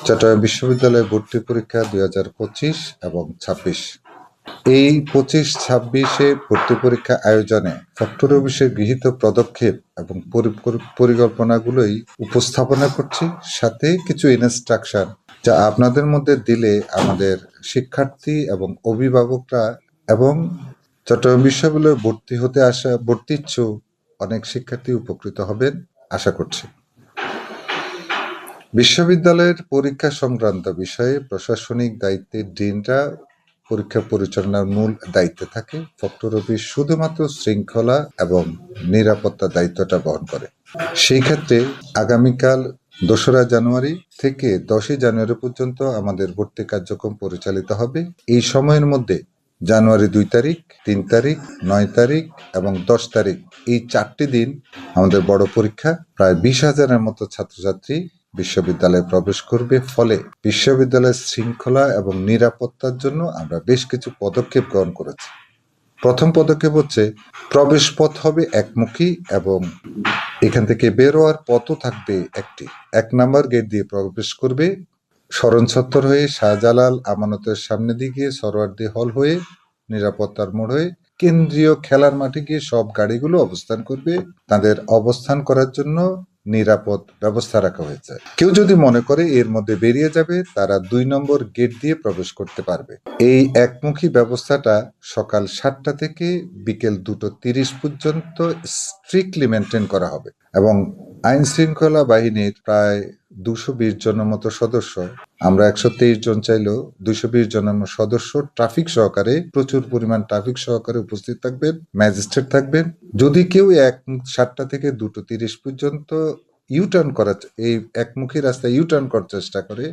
চট্টগ্রাম বিশ্ববিদ্যালয়ে ভর্তি পরীক্ষা 2025 এবং 26। এই 25-26-এ ভর্তি পরীক্ষা আয়োজনে ফ্যাক্টর অফিসের গৃহীত পদক্ষেপ এবং পরিকল্পনাগুলোই উপস্থাপনা করছি, সাথে কিছু ইনস্ট্রাকশন যা আপনাদের মধ্যে দিলে আমাদের শিক্ষার্থী এবং অভিভাবকরা এবং চট্টগ্রাম বিশ্ববিদ্যালয়ে ভর্তি ইচ্ছুক অনেক শিক্ষার্থী উপকৃত হবেন আশা করছি। বিশ্ববিদ্যালয়ের পরীক্ষা সংক্রান্ত বিষয়ে প্রশাসনিক দায়িত্বের ডিনরা পরীক্ষা পরিচালনার মূল দায়িত্বে থাকে। ফ্যাক্টর অফিস শুধুমাত্র শৃঙ্খলা এবং নিরাপত্তা দায়িত্বটা বহন করে। সেই ক্ষেত্রে আগামীকাল 2রা জানুয়ারি থেকে 10ই জানুয়ারি পর্যন্ত আমাদের ভর্তি কার্যক্রম পরিচালিত হবে। এই সময়ের মধ্যে জানুয়ারি 2 তারিখ, 3 তারিখ, 9 তারিখ এবং 10 তারিখ, এই 4টি দিন আমাদের বড় পরীক্ষা। প্রায় 20,000-এর মতো ছাত্রছাত্রী বিশ্ববিদ্যালয়ে প্রবেশ করবে। ফলে বিশ্ববিদ্যালয়ের শৃঙ্খলা এবং নিরাপত্তার জন্য আমরা বেশ কিছু পদক্ষেপ গ্রহণ করেছি। প্রথম পদক্ষেপ হচ্ছে, প্রবেশ পথ হবে একমুখী এবং এখান থেকে বের হওয়ার পথও থাকবে একটি। 1 নম্বর গেট দিয়ে প্রবেশ করবে স্মরণ চত্বর হয়ে, শাহজালাল আমানতের সামনে দিকে, সরোয়ার্দী হল হয়ে, নিরাপত্তার মোড় হয়ে কেন্দ্রীয় খেলার মাঠে গিয়ে সব গাড়িগুলো অবস্থান করবে। তাদের অবস্থান করার জন্য নিরাপদ ব্যবস্থা রাখা হয়েছে। কেউ যদি মনে করে এর মধ্যে বেরিয়ে যাবে, তারা 2 নম্বর গেট দিয়ে প্রবেশ করতে পারবে। এই একমুখী ব্যবস্থাটা সকাল 7টা থেকে বিকেল 2:30 পর্যন্ত স্ট্রিক্টলি মেনটেন করা হবে এবং আইন শৃঙ্খলা বাহিনীর প্রায় 220 জনের মতো সদস্য, আমরা 123 জন চাইলেও 220 জনের সদস্য ট্রাফিক সহকারে, প্রচুর পরিমাণ ট্রাফিক সহকারে উপস্থিত থাকবেন, ম্যাজিস্ট্রেট থাকবেন। যদি কেউ 7টা থেকে 2:30 পর্যন্ত ইউটার্ন করার, এই একমুখী রাস্তায় ইউটার্ন করার চেষ্টা করে,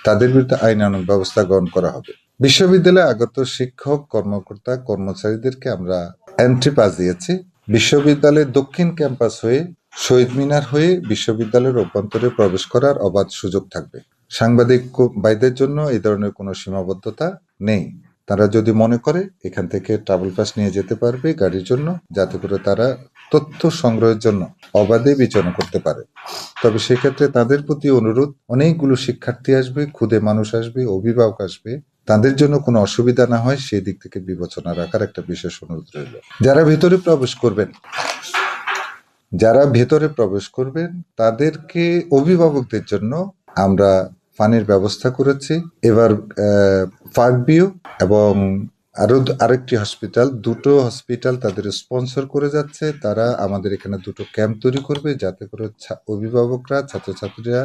তাদের বিরুদ্ধে আইনানুগ ব্যবস্থা গ্রহণ করা হবে। বিশ্ববিদ্যালয়ে আগত শিক্ষক, কর্মকর্তা, কর্মচারীদেরকে আমরা এন্ট্রি পাস দিয়েছি। বিশ্ববিদ্যালয়ের দক্ষিণ ক্যাম্পাস হয়ে, শহীদ মিনার হয়ে বিশ্ববিদ্যালয়ের অভ্যন্তরে প্রবেশ করার অবাধ সুযোগ থাকবে। সাংবাদিক ভাইদের জন্য এই ধরনের কোনো সীমাবদ্ধতা নেই। তারা যদি মনে করে এখান থেকে ট্রাভেল পাস নিয়ে যেতে পারবে গাড়ির জন্য, যাতে করে তারা তথ্য সংগ্রহের জন্য অবাধে বিচরণ করতে পারে। তবে সেক্ষেত্রে তাদের প্রতি অনুরোধ, অনেকগুলো শিক্ষার্থী আসবে, ক্ষুদে মানুষ আসবে, অভিভাবক আসবে, তাদের জন্য কোনো অসুবিধা না হয় সেই দিক থেকে বিবেচনা রাখার একটা বিশেষ অনুরোধ রইল। যারা ভেতরে প্রবেশ করবেন তাদেরকে, অভিভাবকদের জন্য আমরা পানির ব্যবস্থা করেছি। এবার ফার্কবিউ এবং আরেকটি হসপিটাল, 2টো হসপিটাল তাদের স্পন্সর করে যাচ্ছে। তারা আমাদের এখানে 2টো ক্যাম্প তৈরি করবে, যাতে করে অভিভাবকরা, ছাত্রছাত্রীরা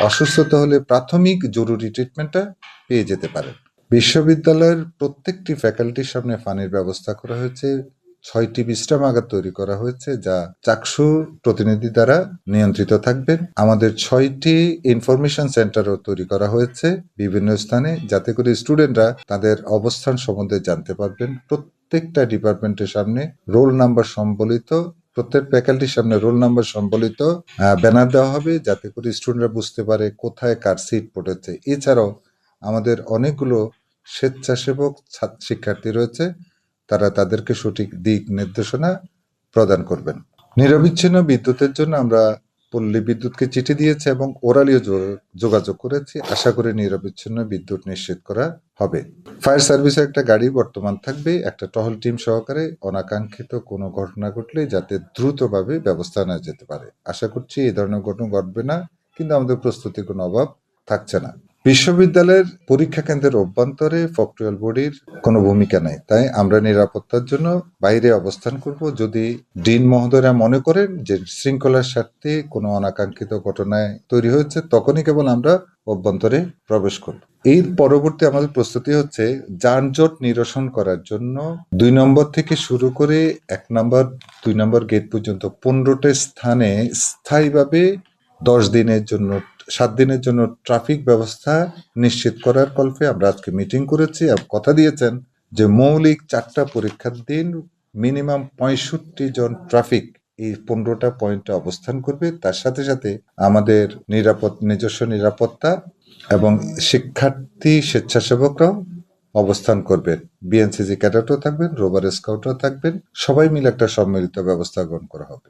অসুস্থতা হলে প্রাথমিক জরুরি ট্রিটমেন্টটা পেয়ে যেতে পারেন। বিশ্ববিদ্যালয়ের প্রত্যেকটি ফ্যাকাল্টির সামনে পানির ব্যবস্থা করা হয়েছে। 6টি বিশ্রামাগার তৈরি করা হয়েছে, যা চাকসু প্রতিনিধি দ্বারা নিয়ন্ত্রিত থাকবেন। আমাদের 6টি ইনফরমেশন সেন্টারও তৈরি করা হয়েছে বিভিন্ন স্থানে, যাতে করে স্টুডেন্টরা তাদের অবস্থান সম্বন্ধে জানতে পারবেন। প্রত্যেকটা ডিপার্টমেন্টের সামনে রোল নাম্বার সম্বলিত, প্রত্যেক ফ্যাকাল্টির সামনে রোল নাম্বার সম্বলিত ব্যানার দেওয়া হবে, যাতে করে স্টুডেন্টরা বুঝতে পারে কোথায় কার সিট পড়েছে। এছাড়াও আমাদের অনেকগুলো স্বেচ্ছাসেবক শিক্ষার্থী রয়েছে, তারা তাদেরকে সঠিক দিক নির্দেশনা প্রদান করবেন। নিরবিচ্ছিন্ন বিদ্যুতের জন্য আমরা পল্লী বিদ্যুৎকে চিঠি দিয়েছি এবং ওরালিও যোগাযোগ করেছি। আশা করি নিরবিচ্ছিন্ন বিদ্যুৎ নিশ্চিত করা হবে। ফায়ার সার্ভিসের একটা গাড়ি বর্তমান থাকবে, একটা টহল টিম সহকারে, অনাকাঙ্ক্ষিত কোনো ঘটনা ঘটলে যাতে দ্রুতভাবে ব্যবস্থা নেওয়া যেতে পারে। আশা করছি এই ধরনের ঘটনা ঘটবে না, কিন্তু আমাদের প্রস্তুতির কোনো অভাব থাকছে না। বিশ্ববিদ্যালয়ের পরীক্ষা কেন্দ্রের অভ্যন্তরে ফ্যাক্টরিয়াল বডির কোনো ভূমিকা নেই, তাই আমরা নিরাপত্তার জন্য বাইরে অবস্থান করব। যদি ডিন মহোদয়রা মনে করেন যে শৃঙ্খলার স্বার্থে কোনো অনাকাঙ্ক্ষিত ঘটনায় তৈরি হয়েছে, তখনই কেবল আমরা অভ্যন্তরে প্রবেশ করব। এর পরবর্তী আমাদের প্রস্তুতি হচ্ছে যানজট নিরসন করার জন্য 2 নম্বর থেকে শুরু করে 1 নম্বর 2 নম্বর গেট পর্যন্ত 15টা স্থানে স্থায়ীভাবে 7 দিনের জন্য ট্রাফিক ব্যবস্থা নিশ্চিত করার কল্পে আমরা আজকে মিটিং করেছি। কথা দিয়েছেন যে মৌলিক 4টা পরীক্ষার দিন মিনিমাম 65 জন ট্রাফিক এই 15টা পয়েন্টে অবস্থান করবে। তার সাথে সাথে আমাদের নিজস্ব নিরাপত্তা এবং শিক্ষার্থী স্বেচ্ছাসেবকরাও অবস্থান করবেন। বিএনসিসি ক্যাডেটও থাকবেন, রোভার স্কাউটও থাকবেন। সবাই মিলে একটা সম্মিলিত ব্যবস্থা গ্রহণ করা হবে।